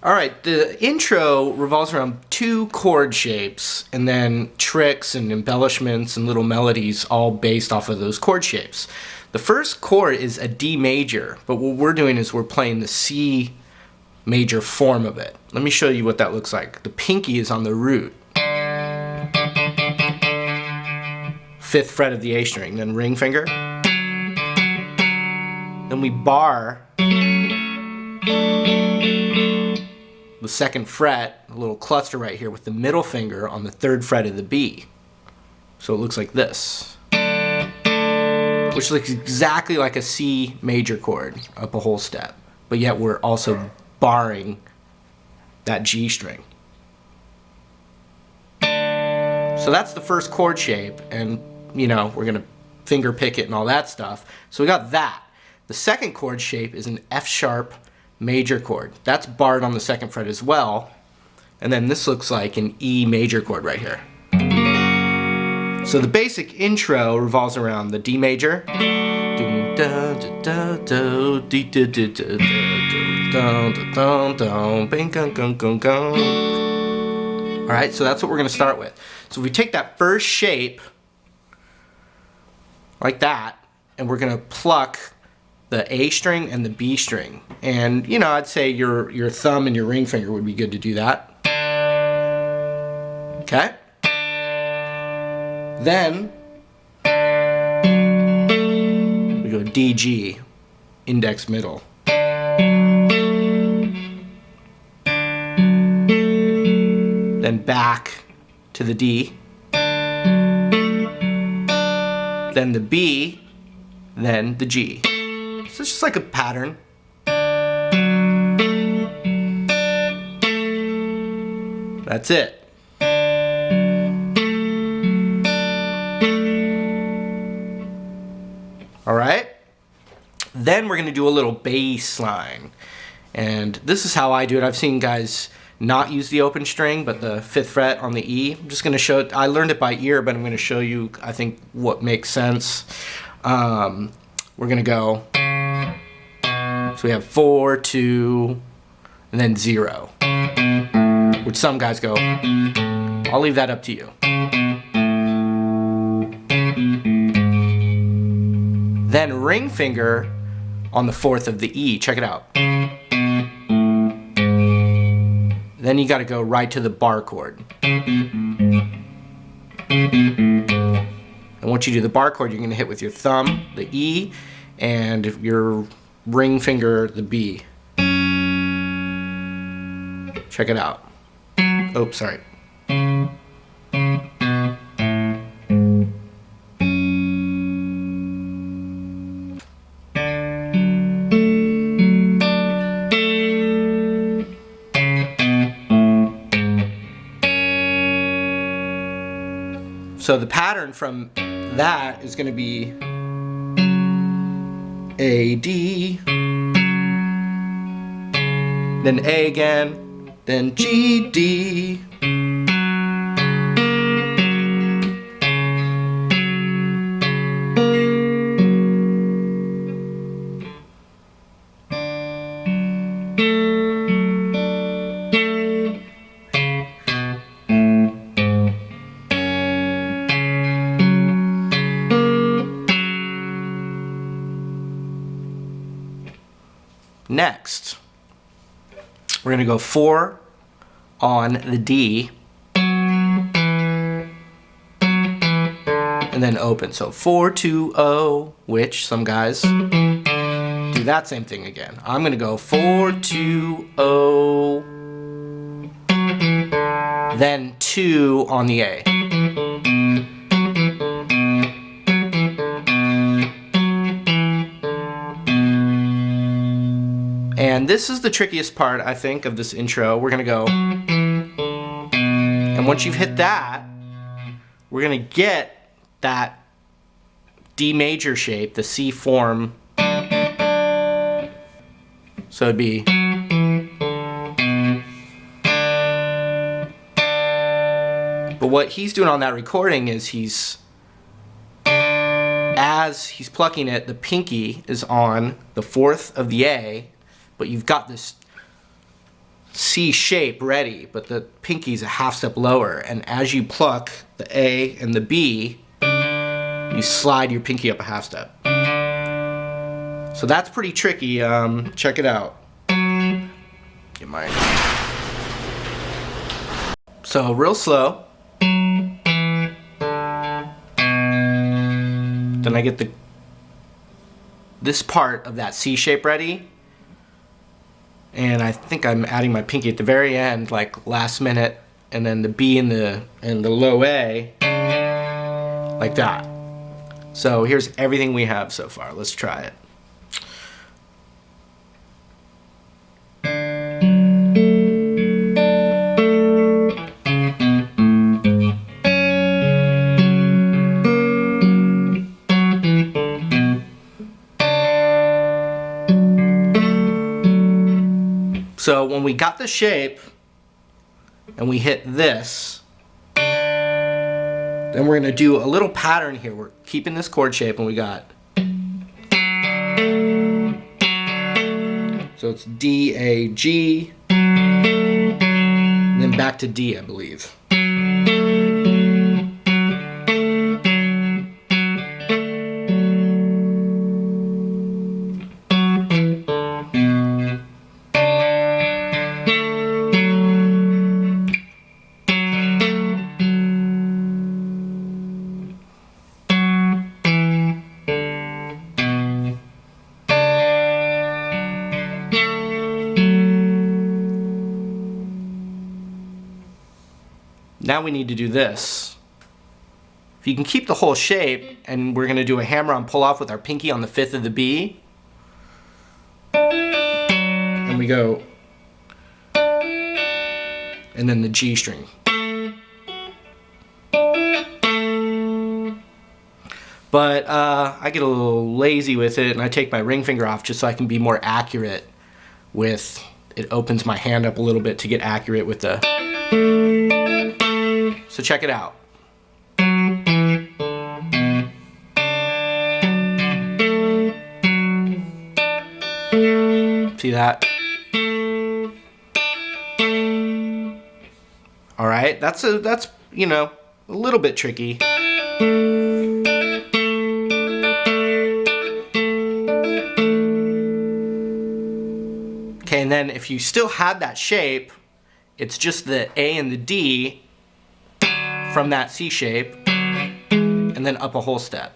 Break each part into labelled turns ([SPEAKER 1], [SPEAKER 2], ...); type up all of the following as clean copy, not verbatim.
[SPEAKER 1] Alright, the intro revolves around two chord shapes and then tricks and embellishments and little melodies all based off of those chord shapes. The first chord is a D major, but what we're doing is we're playing the C major form of it. Let me show you what that looks like. The pinky is on the root. 5th fret of the A string, then ring finger. Then we bar the 2nd fret, a little cluster right here with the middle finger on the 3rd fret of the B. So it looks like this, which looks exactly like a C major chord up a whole step, but yet we're also barring that G string. So that's the first chord shape, and you know, we're gonna finger pick it and all that stuff. So we got that. The second chord shape is an F sharp major chord. That's barred on the 2nd fret as well. And then this looks like an E major chord right here. So the basic intro revolves around the D major. Alright, so that's what we're going to start with. So if we take that first shape, like that, and we're going to pluck the A string and the B string. And, you know, I'd say your thumb and your ring finger would be good to do that. Okay? Then, we go D, G, index, middle. Then back to the D. Then the B, then the G. So it's just like a pattern. That's it. Alright? Then we're going to do a little bass line. And this is how I do it. I've seen guys not use the open string, but the 5th fret on the E. I'm just going to show it. I learned it by ear, but I'm going to show you, I think, what makes sense. We're going to go. So we have 4, 2, and then 0. Which some guys go. I'll leave that up to you. Then ring finger on the 4th of the E. Check it out. Then you got to go right to the bar chord. And once you do the bar chord, you're going to hit with your thumb, the E, and your ring finger, the B. Check it out. Oops, sorry. So the pattern from that is going to be A, D, then A again, then G, D, Next, we're going to go 4 on the D and then open. So 4, 2, 0, which some guys do that same thing again. I'm going to go 4, 2, 0, then 2 on the A. And this is the trickiest part, I think, of this intro. We're going to go, and once you've hit that, we're going to get that D major shape, the C form. So it'd be, but what he's doing on that recording is as he's plucking it, the pinky is on the 4th of the A, but you've got this C shape ready, but the pinky's a half step lower. And as you pluck the A and the B, you slide your pinky up a half step. So that's pretty tricky. Check it out. Get mine. So real slow. Then I get this part of that C shape ready. And I think I'm adding my pinky at the very end, like last minute, and then the B and the low A, like that. So here's everything we have so far. Let's try it. So when we got the shape and we hit this, then we're gonna do a little pattern here. We're keeping this chord shape and we got, so it's D, A, G, and then back to D, I believe. Now we need to do this. If you can keep the whole shape, and we're gonna do a hammer-on pull-off with our pinky on the 5th of the B. And we go, and then the G string. But I get a little lazy with it, and I take my ring finger off just so I can be more accurate with, it opens my hand up a little bit to get accurate with the, so check it out. See that? All right, that's you know, a little bit tricky. Okay, and then if you still had that shape, it's just the A and the D from that C shape, and then up a whole step.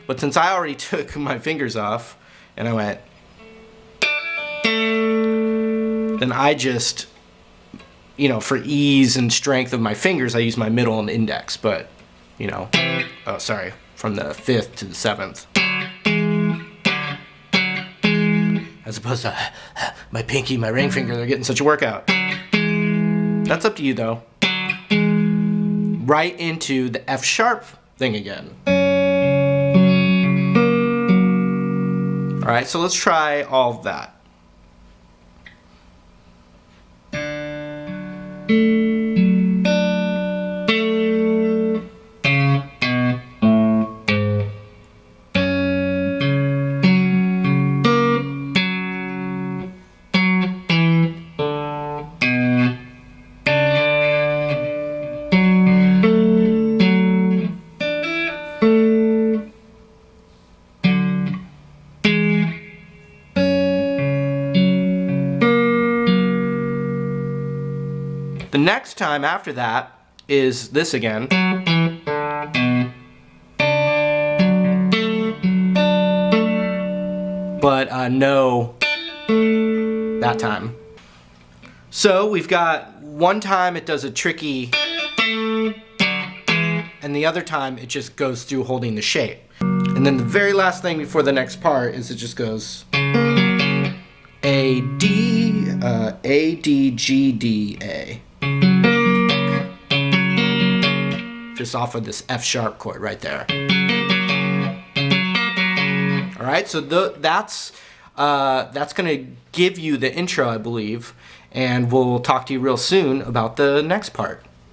[SPEAKER 1] But since I already took my fingers off, and I went, then I just, you know, for ease and strength of my fingers, I use my middle and index, but, you know, oh, sorry, from the 5th to the 7th. As opposed to my pinky, my ring finger, they're getting such a workout. That's up to you though. Right into the F sharp thing again. All right, so let's try all of that. The next time after that is this again. But no, that time. So we've got one time it does a tricky, and the other time it just goes through holding the shape. And then the very last thing before the next part is it just goes A, D, A, D, G, D, A. Just off of this F sharp chord right there. All right, so that's gonna give you the intro, I believe, and we'll talk to you real soon about the next part.